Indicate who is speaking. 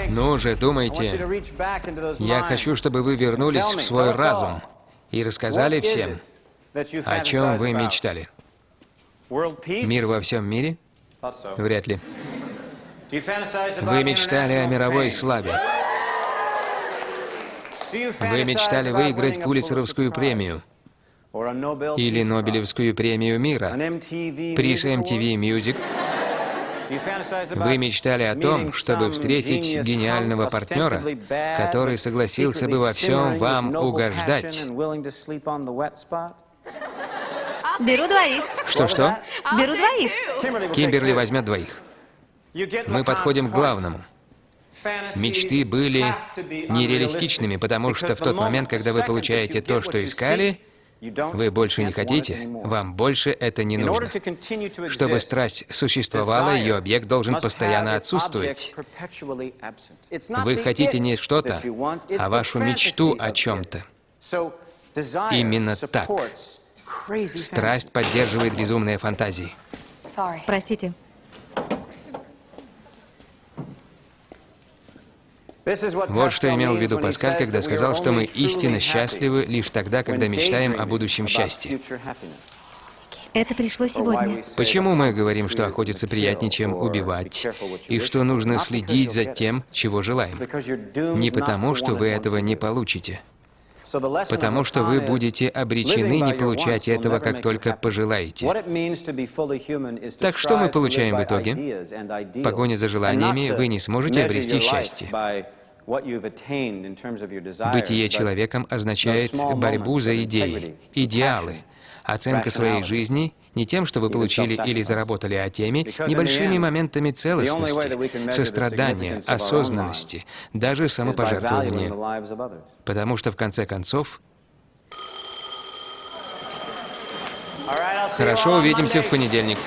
Speaker 1: Ну же, думайте. Я хочу, чтобы вы вернулись в свой разум и рассказали всем, о чем вы мечтали. Мир во всем мире? Вряд ли. Вы мечтали о мировой славе. Вы мечтали выиграть Пулитцеровскую премию или Нобелевскую премию мира, приз MTV Music. Вы мечтали о том, чтобы встретить гениального партнера, который согласился бы во всем вам угождать.
Speaker 2: Беру двоих.
Speaker 1: Что-что?
Speaker 2: Беру двоих.
Speaker 1: Кимберли возьмет двоих. Мы подходим к главному. Мечты были нереалистичными, потому что в тот момент, когда вы получаете то, что искали, вы больше не хотите, вам больше это не нужно. Чтобы страсть существовала, ее объект должен постоянно отсутствовать. Вы хотите не что-то, а вашу мечту о чем-то. Именно так. Страсть поддерживает безумные фантазии.
Speaker 2: Простите.
Speaker 1: Вот что имел в виду Паскаль, когда сказал, что мы истинно счастливы лишь тогда, когда мечтаем о будущем счастье.
Speaker 2: Это пришло сегодня.
Speaker 1: Почему мы говорим, что охотиться приятнее, чем убивать, и что нужно следить за тем, чего желаем? Не потому, что вы этого не получите, потому что вы будете обречены не получать этого, как только пожелаете. Так что мы получаем в итоге? В погоне за желаниями вы не сможете обрести счастье. Бытие человеком означает борьбу за идеи, идеалы, оценка своей жизни не тем, что вы получили или заработали, а теми небольшими моментами целостности, сострадания, осознанности, даже самопожертвования. Потому что, в конце концов, хорошо, увидимся в понедельник.